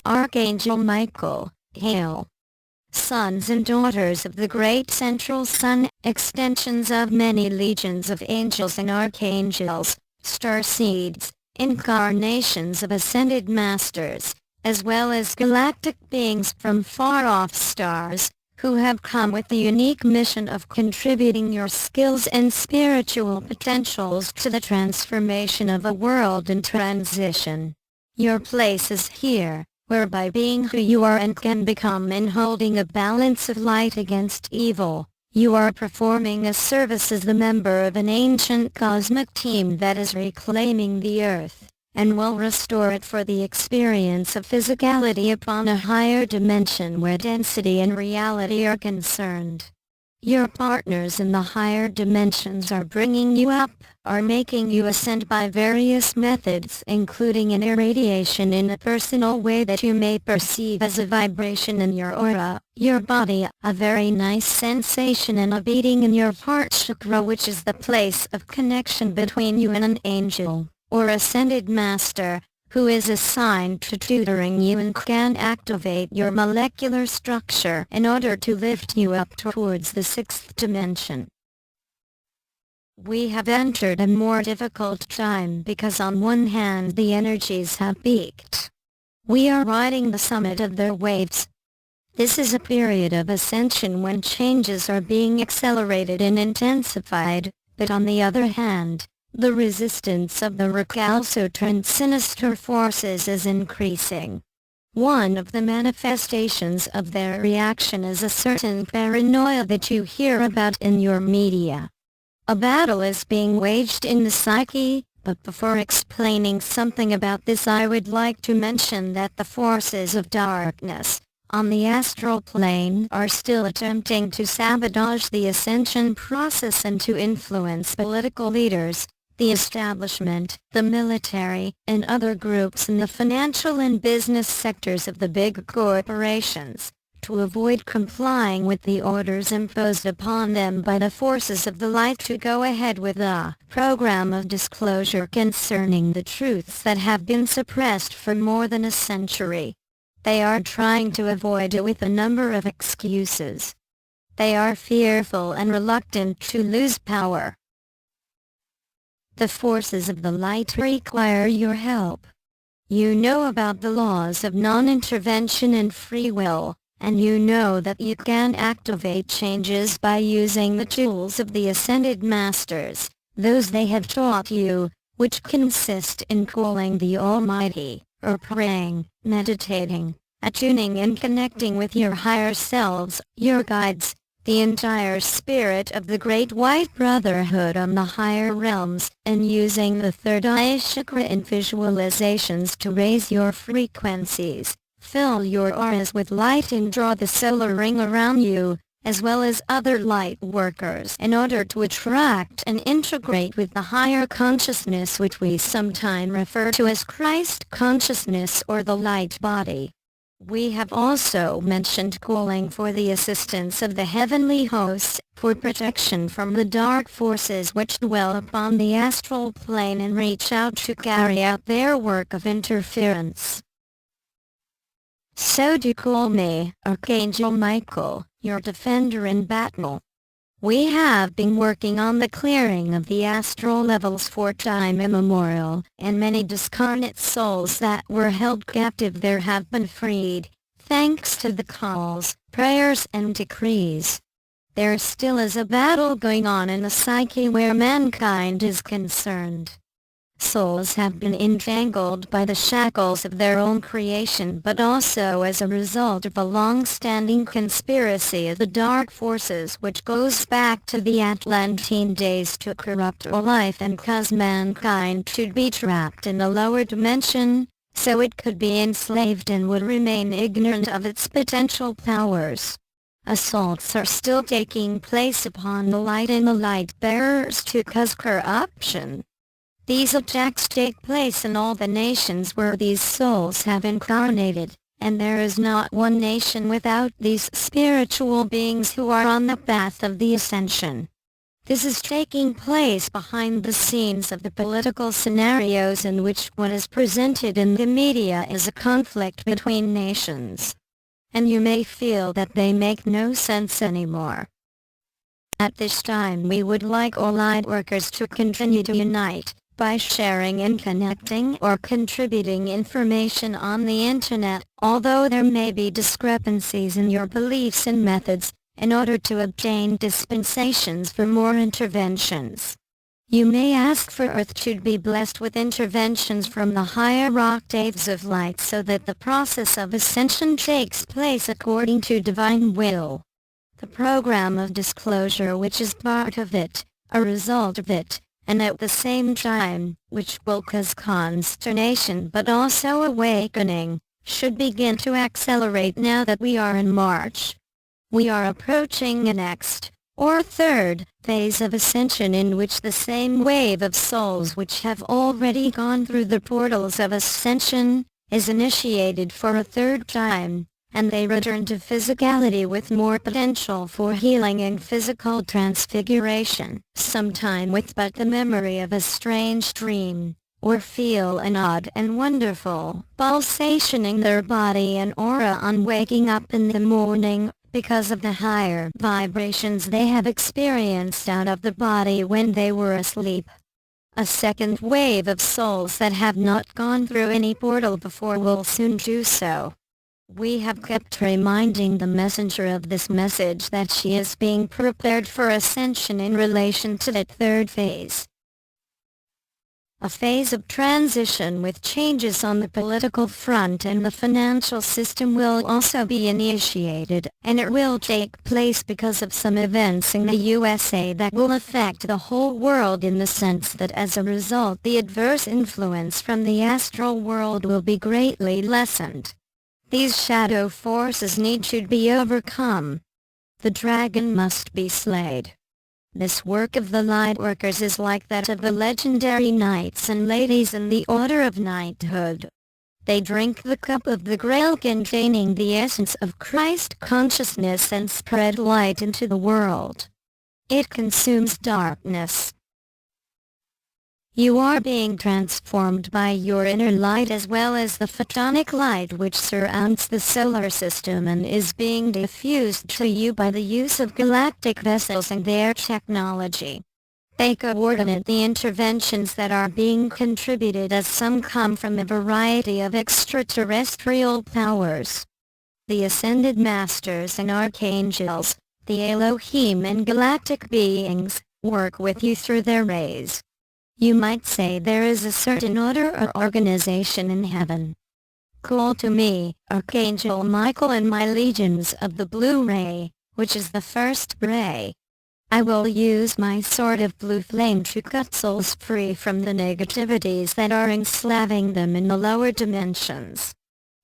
Archangel Michael, hail! Sons and daughters of the great central sun, extensions of many legions of angels and archangels, star seeds, incarnations of ascended masters, as well as galactic beings from far-off stars, who have come with the unique mission of contributing your skills and spiritual potentials to the transformation of a world in transition. Your place is here, where by being who you are and can become in holding a balance of light against evil, you are performing a service as the member of an ancient cosmic team that is reclaiming the earth, and will restore it for the experience of physicality upon a higher dimension where density and reality are concerned. Your partners in the higher dimensions are bringing you up, are making you ascend by various methods, including an irradiation in a personal way that you may perceive as a vibration in your aura, your body, a very nice sensation, and a beating in your heart chakra, which is the place of connection between you and an angel or ascended master, who is assigned to tutoring you and can activate your molecular structure in order to lift you up towards the sixth dimension. We have entered a more difficult time because on one hand the energies have peaked. We are riding the summit of their waves. This is a period of ascension when changes are being accelerated and intensified, but on the other hand, the resistance of the recalcitrant sinister forces is increasing. One of the manifestations of their reaction is a certain paranoia that you hear about in your media. A battle is being waged in the psyche, but before explaining something about this, I would like to mention that the forces of darkness on the astral plane are still attempting to sabotage the ascension process and to influence political leaders, the establishment, the military, and other groups in the financial and business sectors of the big corporations, to avoid complying with the orders imposed upon them by the forces of the light to go ahead with a program of disclosure concerning the truths that have been suppressed for more than a century. They are trying to avoid it with a number of excuses. They are fearful and reluctant to lose power. The forces of the light require your help. You know about the laws of non-intervention and free will, and you know that you can activate changes by using the tools of the Ascended Masters, those they have taught you, which consist in calling the Almighty, or praying, meditating, attuning and connecting with your higher selves, your guides, the entire spirit of the Great White Brotherhood on the higher realms, and using the third eye chakra in visualizations to raise your frequencies, fill your auras with light and draw the solar ring around you, as well as other light workers, in order to attract and integrate with the higher consciousness, which we sometimes refer to as Christ consciousness or the light body. We have also mentioned calling for the assistance of the heavenly hosts, for protection from the dark forces which dwell upon the astral plane and reach out to carry out their work of interference. So do call me, Archangel Michael, your defender in battle. We have been working on the clearing of the astral levels for time immemorial, and many discarnate souls that were held captive there have been freed, thanks to the calls, prayers and decrees. There still is a battle going on in the psyche where mankind is concerned. Souls have been entangled by the shackles of their own creation, but also as a result of a long-standing conspiracy of the dark forces which goes back to the Atlantean days to corrupt all life and cause mankind to be trapped in a lower dimension, so it could be enslaved and would remain ignorant of its potential powers. Assaults are still taking place upon the light and the light bearers to cause corruption. These attacks take place in all the nations where these souls have incarnated, and there is not one nation without these spiritual beings who are on the path of the ascension. This is taking place behind the scenes of the political scenarios in which what is presented in the media is a conflict between nations. And you may feel that they make no sense anymore. At this time we would like all light workers to continue to unite, by sharing and connecting or contributing information on the internet, although there may be discrepancies in your beliefs and methods, in order to obtain dispensations for more interventions. You may ask for Earth to be blessed with interventions from the higher octaves of light so that the process of ascension takes place according to divine will. The program of disclosure which is part of it, a result of it, and at the same time, which will cause consternation but also awakening, should begin to accelerate now that we are in March. We are approaching a next, or third, phase of ascension in which the same wave of souls which have already gone through the portals of ascension, is initiated for a third time, and they return to physicality with more potential for healing and physical transfiguration, sometime with but the memory of a strange dream, or feel an odd and wonderful pulsation in their body and aura on waking up in the morning, because of the higher vibrations they have experienced out of the body when they were asleep. A second wave of souls that have not gone through any portal before will soon do so. We have kept reminding the messenger of this message that she is being prepared for ascension in relation to that third phase. A phase of transition with changes on the political front and the financial system will also be initiated, and it will take place because of some events in the USA that will affect the whole world in the sense that as a result the adverse influence from the astral world will be greatly lessened. These shadow forces need to be overcome. The dragon must be slayed. This work of the lightworkers is like that of the legendary knights and ladies in the order of knighthood. They drink the cup of the Grail containing the essence of Christ consciousness and spread light into the world. It consumes darkness. You are being transformed by your inner light as well as the photonic light which surrounds the solar system and is being diffused to you by the use of galactic vessels and their technology. They coordinate the interventions that are being contributed as some come from a variety of extraterrestrial powers. The ascended masters and archangels, the Elohim and galactic beings, work with you through their rays. You might say there is a certain order or organization in heaven. Call to me, Archangel Michael and my legions of the blue ray, which is the first ray. I will use my sword of blue flame to cut souls free from the negativities that are enslaving them in the lower dimensions.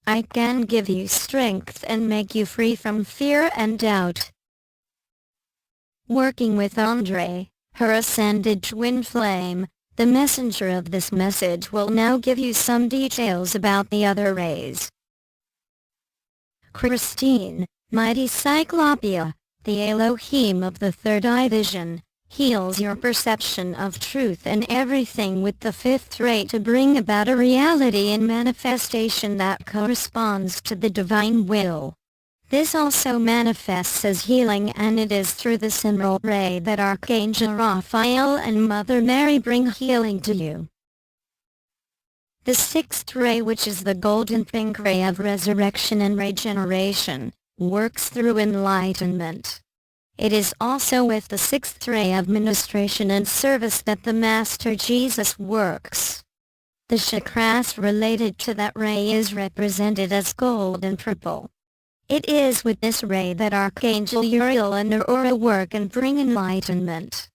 I can give you strength and make you free from fear and doubt. Working with Andre, her ascended twin flame, the messenger of this message will now give you some details about the other rays. Christine, mighty Cyclopia, the Elohim of the third eye vision, heals your perception of truth and everything with the fifth ray to bring about a reality and manifestation that corresponds to the divine will. This also manifests as healing, and it is through the Emerald Ray that Archangel Raphael and Mother Mary bring healing to you. The sixth ray, which is the golden pink ray of resurrection and regeneration, works through enlightenment. It is also with the sixth ray of ministration and service that the Master Jesus works. The chakras related to that ray is represented as gold and purple. It is with this ray that Archangel Uriel and Aurora work and bring enlightenment.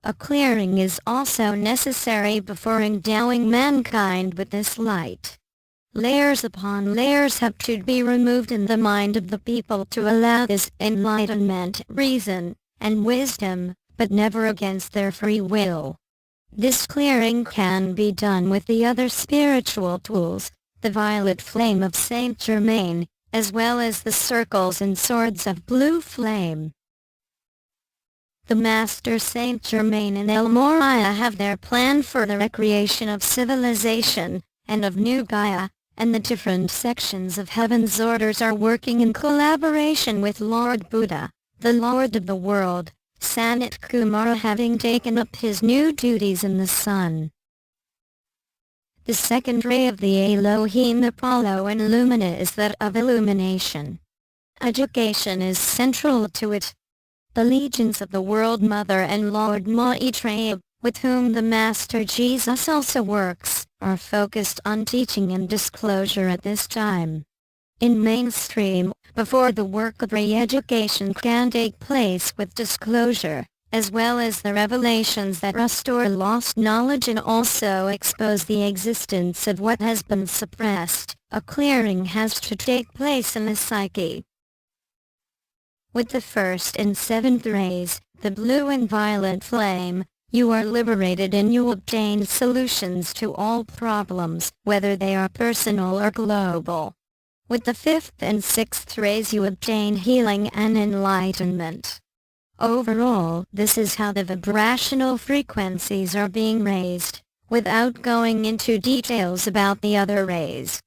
A clearing is also necessary before endowing mankind with this light. Layers upon layers have to be removed in the mind of the people to allow this enlightenment, reason, and wisdom, but never against their free will. This clearing can be done with the other spiritual tools, the violet flame of Saint Germain, as well as the circles and swords of blue flame. The Master Saint Germain and El Moria have their plan for the recreation of civilization, and of New Gaia, and the different sections of heaven's orders are working in collaboration with Lord Buddha, the Lord of the world, Sanat Kumara having taken up his new duties in the sun. The second ray of the Elohim Apollo and Lumina is that of illumination. Education is central to it. The legions of the World Mother and Lord Maitreya, with whom the Master Jesus also works, are focused on teaching and disclosure at this time. In mainstream, before the work of re-education can take place with disclosure, as well as the revelations that restore lost knowledge and also expose the existence of what has been suppressed, a clearing has to take place in the psyche. With the first and seventh rays, the blue and violet flame, you are liberated and you obtain solutions to all problems, whether they are personal or global. With the fifth and sixth rays you obtain healing and enlightenment. Overall, this is how the vibrational frequencies are being raised, without going into details about the other rays.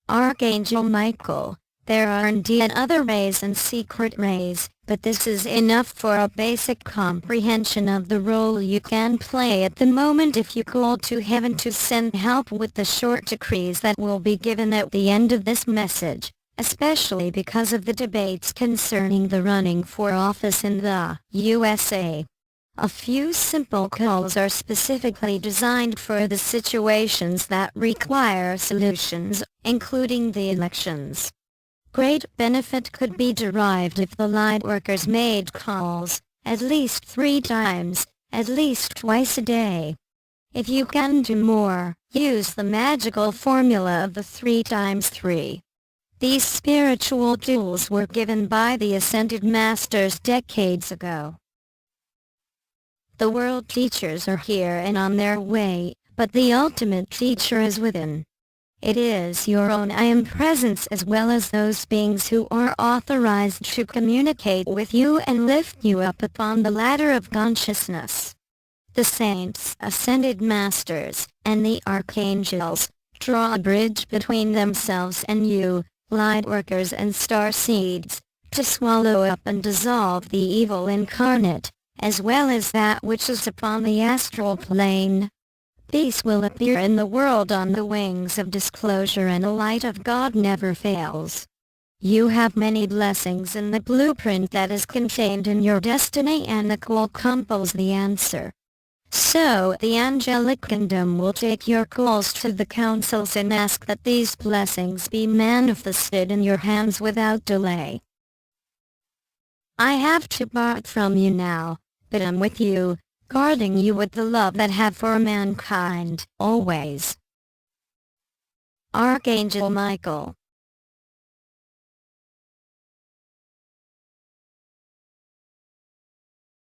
Archangel Michael. There are indeed other rays and secret rays, but this is enough for a basic comprehension of the role you can play at the moment if you call to heaven to send help with the short decrees that will be given at the end of this message, especially because of the debates concerning the running for office in the USA. A few simple calls are specifically designed for the situations that require solutions, including the elections. Great benefit could be derived if the light workers made calls, at least 3 times, at least twice a day. If you can do more, use the magical formula of the 3 times 3. These spiritual tools were given by the Ascended Masters decades ago. The world teachers are here and on their way, but the ultimate teacher is within. It is your own I Am presence as well as those beings who are authorized to communicate with you and lift you up upon the ladder of consciousness. The saints, ascended masters, and the archangels, draw a bridge between themselves and you, light workers and star seeds, to swallow up and dissolve the evil incarnate, as well as that which is upon the astral plane. Peace will appear in the world on the wings of disclosure and the light of God never fails. You have many blessings in the blueprint that is contained in your destiny and the call compels the answer. So the angelic kingdom will take your calls to the councils and ask that these blessings be manifested in your hands without delay. I have to part from you now, but I'm with you, guarding you with the love that I have for mankind, always. Archangel Michael.